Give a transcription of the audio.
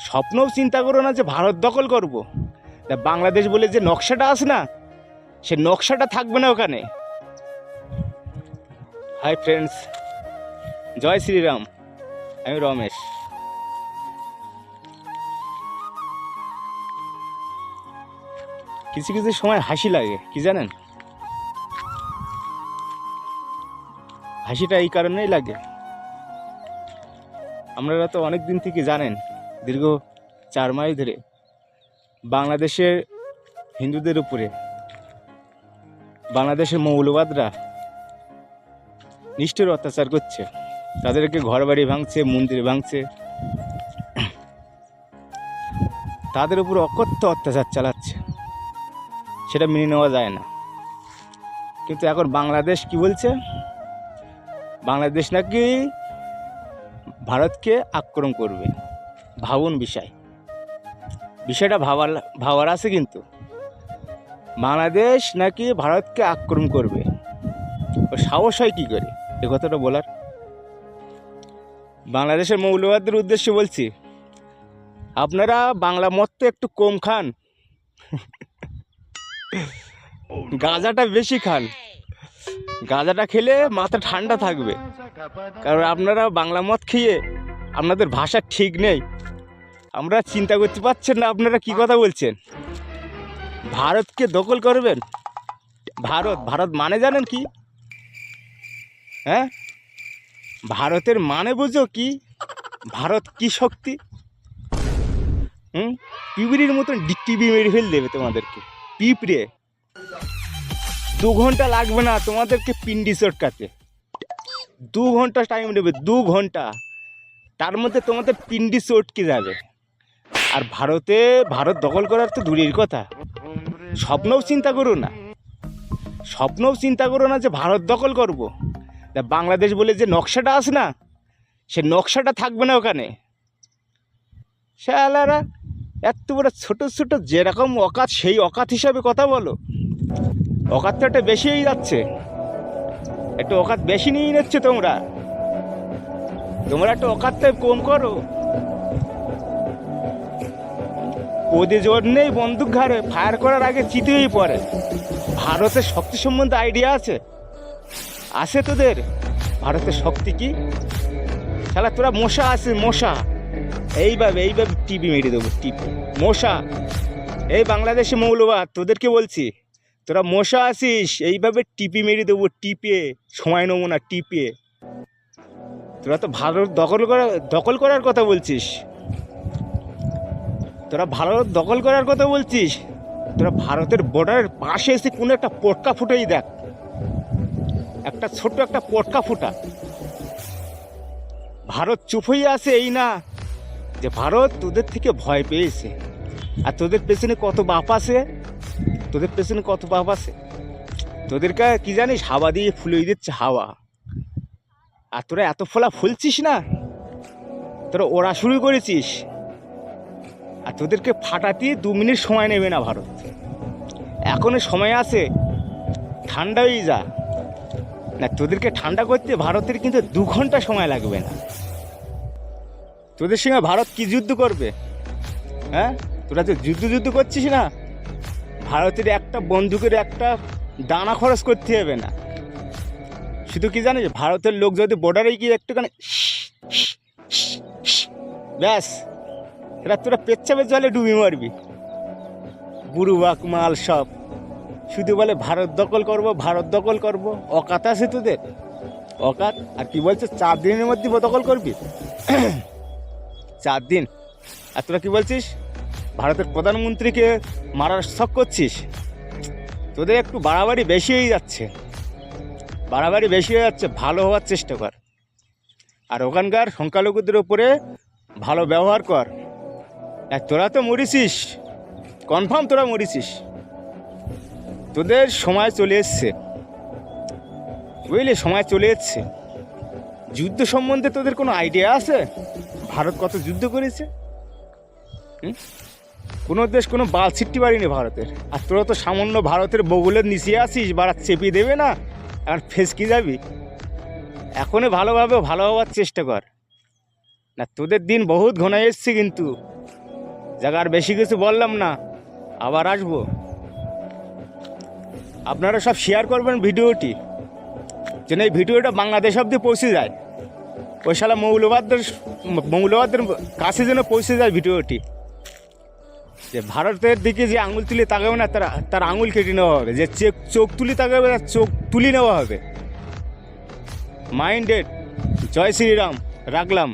স্বপ্নও চিন্তা করো না যে ভারত দখল করব। বাংলাদেশ বলে যে নকশাটা আছে না, সে নকশাটা থাকবে না ওখানে। হাই ফ্রেন্ডস, জয় শ্রীরাম। আমি রমেশ। কিছু কিছু সময় হাসি লাগে, কি জানেন? হাসিটা এই কারণেই লাগে, আপনারা তো অনেক দিন থেকে জানেন, দীর্ঘ 4 মাস ধরে বাংলাদেশের হিন্দুদের উপরে বাংলাদেশের মৌলবাদরা নিষ্ঠুর অত্যাচার করছে। তাদেরকে ঘরবাড়ি ভাঙছে, মন্দির ভাঙছে, তাদের উপর অকথ্য অত্যাচার চালাচ্ছে। সেটা মেনে নেওয়া যায় না। কিন্তু এখন বাংলাদেশ কি বলছে? বাংলাদেশ নাকি ভারতকে আক্রমণ করবে। ভাবুন বিষয়টা ভাবার আছে। কিন্তু বাংলাদেশ নাকি ভারতকে আক্রমণ করবে, ও সাহস হয় কী করে এ কথাটা বলার? বাংলাদেশের মৌলবাদীদের উদ্দেশ্যে বলছি, আপনারা বাংলা মদ তো একটু কম খান, গাঁজাটা বেশি খান। গাঁজাটা খেলে মাথা ঠান্ডা থাকবে, কারণ আপনারা বাংলা মদ খেয়ে আপনাদের ভাষা ঠিক নেই। আমরা চিন্তা করতে পারছেন না আপনারা কি কথা বলছেন। ভারতকে দখল করবেন? ভারত মানে জানেন কি? হ্যাঁ, ভারতের মানে বুঝো কি? ভারত কি শক্তি? পিঁপড়ির মতন ডিকটিভি মেরে ফেল দেবে তোমাদেরকে। পিঁপড়ে 2 ঘন্টা লাগবে না তোমাদেরকে পিন্ডি চটকাতে। 2 ঘন্টা টাইম নেবে, 2 ঘন্টা। তার মধ্যে তোমাদের পিন্ডি চটকে যাবে। আর ভারত দখল করার তো দূরের কথা, স্বপ্নও চিন্তা করো না যে ভারত দখল করব। বাংলাদেশ বলে যে নকশাটা আছে না, সে নকশাটা থাকবে না ওখানে। শালারা এত বড় ছোট ছোট যেরকম অকাত, সেই অকাত হিসাবে কথা বলো। অকাতটা একটা বেশি হয়ে যাচ্ছে, একটু অকাত বেশি নিয়ে নিচ্ছে তোমরা একটু অকাতটা কম করো। ওদের জন্যেই বন্দুক ঘাড়ে ফায়ার করার আগে চিতেই পড়ে। ভারতের শক্তি সম্বন্ধে আইডিয়া আছে তোদের? ভারতের শক্তি কি? শালা তোরা মশা আছে, মশা। এইভাবে টিপি মেরে দেবো, টিপি। মশা, এই বাংলাদেশে মৌলবাদ, তোদেরকে বলছি, তোরা মশা আসিস, এইভাবে টিপি মেরে দেবো, টিপে। সময় নেবো না, টিপে। তোরা তো ভারত দখল করার কথা বলছিস। তোরা ভারতের বর্ডারের পাশে এসে কোনো একটা পটকা ফুটেই দেখ, একটা ছোট্ট একটা পটকা ফুটা। ভারত চুপ হয়ে আছে এই না যে ভারত তোদের থেকে ভয় পেয়েছে। আর তোদের পেছনে কত বাপ আছে, তোদেরকে কি জানিস? হাওয়া দিয়ে ফুলিয়ে দিচ্ছে, হাওয়া। আর তোরা এত ফোলা ফুলছিস না, তোরা ওরা শুরু করেছিস। আর তোদেরকে ফাটাতে 2 মিনিট সময় নেবে না ভারত। এখনো সময় আছে, ঠান্ডা হয়ে যা না। তোদেরকে ঠান্ডা করতে ভারতের কিন্তু 2 ঘন্টা সময় লাগবে না। তোদের সঙ্গে ভারত কি যুদ্ধ করবে? হ্যাঁ, তোরা যে যুদ্ধ করছিস না, ভারতের একটা বন্দুকের একটা দানা খরচ করতে হবে না। শুধু কি জানিস, ভারতের লোক যদি বর্ডারে গিয়ে একটুখানি ব্যাস, এরা তোরা পেচ্ছাপের জলে ডুবি মারবি। বুড়ু বাক মাল সব শুধু বলে ভারত দখল করবো। অকাত আছে তোদের, অকাত। আর কি বলছে, 4 দিনের মধ্যে দখল করবি? 4 দিন। আর তোরা কি বলছিস, ভারতের প্রধানমন্ত্রীকে মারার শখ করছিস? তোদের একটু বাড়াবাড়ি বেশি হয়ে যাচ্ছে, ভালো হওয়ার চেষ্টা কর। আর ওখানকার সংখ্যালঘুদের উপরে ভালো ব্যবহার কর। তোরা তো মরিছিস, কনফার্ম তোরা মরিছিস। তোদের সময় চলে এসছে, বুঝলি? সময় চলে এসছে। যুদ্ধ সম্বন্ধে তোদের কোনো আইডিয়া আছে? ভারত কত যুদ্ধ করেছে? কোনো দেশ কোনো বাল ছিটতে পারিনি ভারতের। আর তোরা তো সামান্য ভারতের বগলের নিচে আসিস, বাড়া চেপিয়ে দেবে না, আর ফেসকে যাবি। এখনই ভালো হওয়ার চেষ্টা কর। না তোদের দিন বহুত ঘনায় এসছে, কিন্তু জায়গার বেশি কিছু বললাম না, আবার আসবো। আপনারা সব শেয়ার করবেন ভিডিওটি, যেন এই ভিডিওটা বাংলাদেশ অব্দি পৌঁছে যায়। ওই শালা মৌলবাদদের কাছে যেন পৌঁছে যায় ভিডিওটি, যে ভারতের দিকে যে আঙুল তুলে তাকাবে না তার আঙুল কেটে নেওয়া হবে, যে চোখ তুলে তাকাবে তার চোখ তুলে নেওয়া হবে। মাইন্ডেড। জয় শ্রীরাম, রাখলাম।